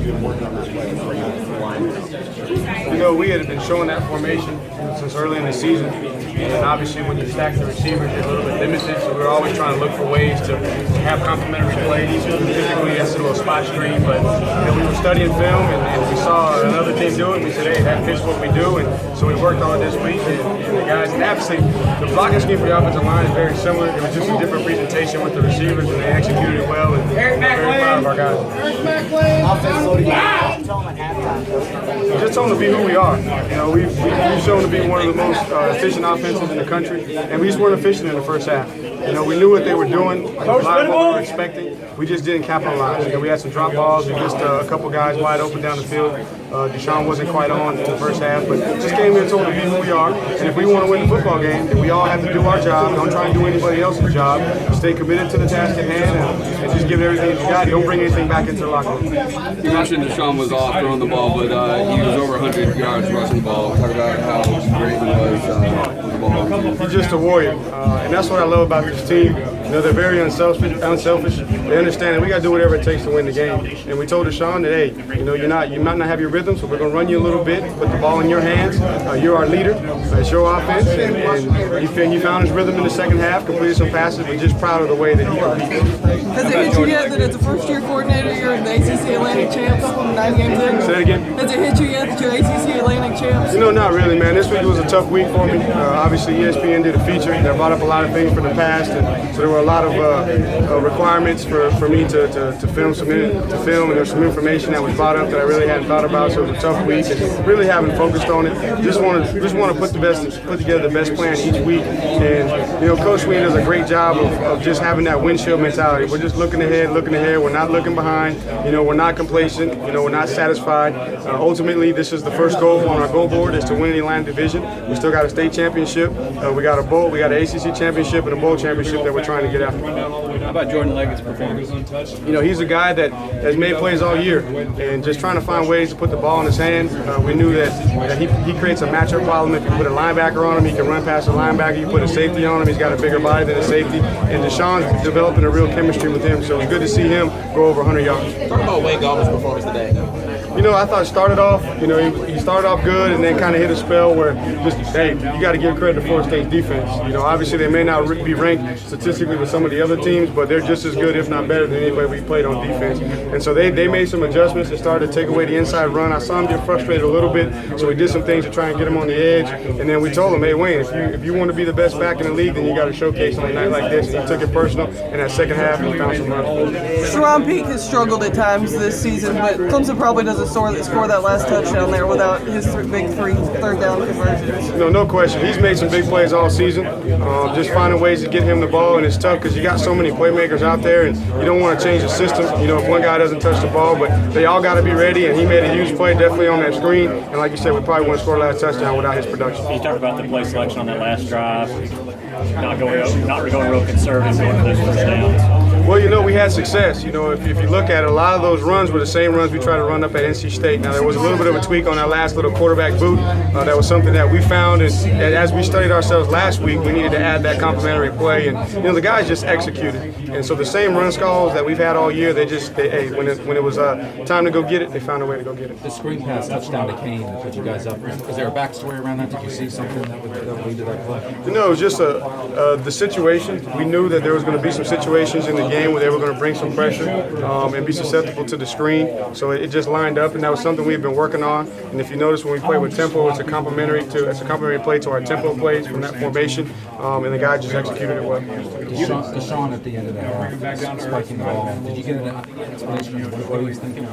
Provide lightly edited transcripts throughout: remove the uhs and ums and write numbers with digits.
You know, we had been showing that formation since early in the season, and obviously when you stack the receivers, you're a little bit limited, so we're always trying to look for ways to have complementary plays. Typically that's a little spot screen, but we were studying film and we saw another team do it, and we said, hey, that fits what we do, and so we worked on it this week, and the guys, and obviously the blocking scheme for the offensive line is very similar. It was just a different presentation with the receivers, and they executed it well, and we're very proud of our guys. Just told them to be who we are. You know, we've shown to be one of the most efficient offenses in the country, and we just weren't efficient in the first half. You know, we knew what they were doing, a lot of what we were expecting. We just didn't capitalize. You know, we had some drop balls. We missed a couple guys wide open down the field. Deshaun wasn't quite on in the first half, but just came here and told them to be who we are. And if we want to win the football game, then we all have to do our job. Don't try and do anybody else's job. Stay committed to the task at hand and just give it everything you got. Don't bring anything back into the locker room. You mentioned Deshaun was off throwing the ball, but he was over 100 yards rushing the ball. Talk about how great he was with the ball. He's just a warrior, and that's what I love about this team. You know, they're very unselfish. They understand that we got to do whatever it takes to win the game. And we told Deshaun that, hey, you know, you might not have your rhythm, so we're going to run you a little bit, put the ball in your hands. You're our leader. It's your offense. And he found his rhythm in the second half, completed some passes, but just proud of the way that he competed. Has it hit you yet that as a first-year coordinator, you're the ACC Atlantic champs 9 games in? Say that again? Has it hit you yet that you're ACC Atlantic champs? You know, not really, man. This week was a tough week for me. Obviously, ESPN did a feature that brought up a lot of things from the past, and so there were a lot of requirements for me to film and there's some information that was brought up that I really hadn't thought about. So it was a tough week, and really haven't focused on it. Just want to put together the best plan each week. And you know, Coach Sweeney does a great job of just having that windshield mentality. We're just looking ahead. We're not looking behind. You know, we're not complacent. You know, we're not satisfied. Ultimately, this is the first goal on our goal board is to win the Atlantic Division. We still got a state championship. We got a bowl. We got an ACC championship and a bowl championship that we're trying to get after. How about Jordan Leggett's performance? You know, he's a guy that has made plays all year, and just trying to find ways to put the ball in his hands. We knew that he creates a matchup problem. If you put a linebacker on him, he can run past a linebacker. You put a safety on him, he's got a bigger body than a safety. And Deshaun's developing a real chemistry with him, so it's good to see him go over 100 yards. Talk about Wayne Gallman's performance today. You know, I thought it started off, you know, he started off good and then kind of hit a spell where just, hey, you got to give credit to Florida State's defense. You know, obviously they may not be ranked statistically with some of the other teams, but they're just as good, if not better, than anybody we played on defense. And so they made some adjustments and started to take away the inside run. I saw him get frustrated a little bit, so we did some things to try and get him on the edge. And then we told him, hey, Wayne, if you want to be the best back in the league, then you got to showcase on a night like this. And he took it personal. In that second half, he found some runs. Sharon Peake has struggled at times this season, but Clemson probably doesn't score that last touchdown there without his big third down conversions. No question. He's made some big plays all season. Just finding ways to get him the ball, and it's tough because you got so many playmakers out there, and you don't want to change the system. You know, if one guy doesn't touch the ball, but they all got to be ready. And he made a huge play, definitely on that screen. And like you said, we probably wouldn't score the last touchdown without his production. You talk about the play selection on that last drive, not going real conservative, going for those first downs. Well, you know, we had success. You know, if you look at it, a lot of those runs were the same runs we tried to run up at NC State. Now, there was a little bit of a tweak on that last little quarterback boot. That was something that we found, and as we studied ourselves last week, we needed to add that complementary play. And, you know, the guys just executed. And so the same run calls that we've had all year, when it was time to go get it, they found a way to go get it. The screen pass touchdown to Kane that put you guys up. Is there a backstory around that? Did you see something that would lead to that play? You know, it was just the situation. We knew that there was going to be some situations in the game where they were going to bring some pressure and be susceptible to the screen. So it just lined up, and that was something we've been working on. And if you notice, when we play with tempo, it's a complementary play to our tempo plays from that formation, and the guy just executed it well. Deshaun at the end of that half, spiking the ball. Did you get an explanation of what he was thinking?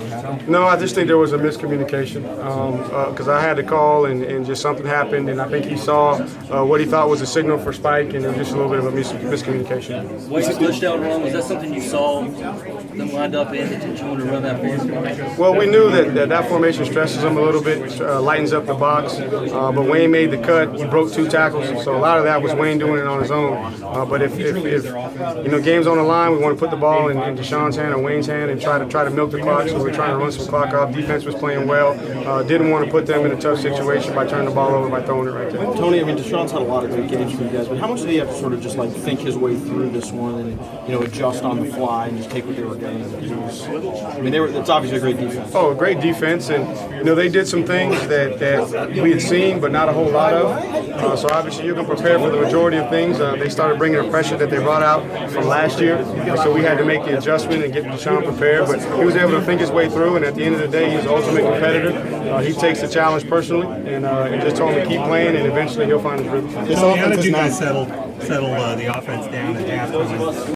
No, I just think there was a miscommunication because I had to call and just something happened, and I think he saw what he thought was a signal for Spike, and it was just a little bit of a miscommunication. Was the touchdown run, was that something you saw them lined up in that you wanted to run that for? Well, we knew that formation stresses them a little bit, lightens up the box, but Wayne made the cut. He broke 2 tackles, so a lot of that was Wayne doing it on his own. But if if game's on the line, we want to put the ball in Deshaun's hand or Wayne's hand and try to milk the clock. So we're trying to run some clock off. Defense was playing well. Didn't want to put them in a tough situation by turning the ball over by throwing it right there. Tony, I mean, Deshaun's had a lot of great games for you guys, but how much did he have to sort of just like think his way through this one and adjust on the fly and just take what they were getting? It's obviously a great defense. Oh, great defense, and they did some things that we had seen, but not a whole lot of. So obviously you can prepare for the majority of things. They started bringing the pressure that they brought out from last year, so we had to make the adjustment and get Deshaun prepared. But he was able to think his way through, and at the end of the day, he's the ultimate competitor. He takes the challenge personally, and just told him to keep playing, and eventually he'll find his rhythm. How did you guys settle the offense down at halftime?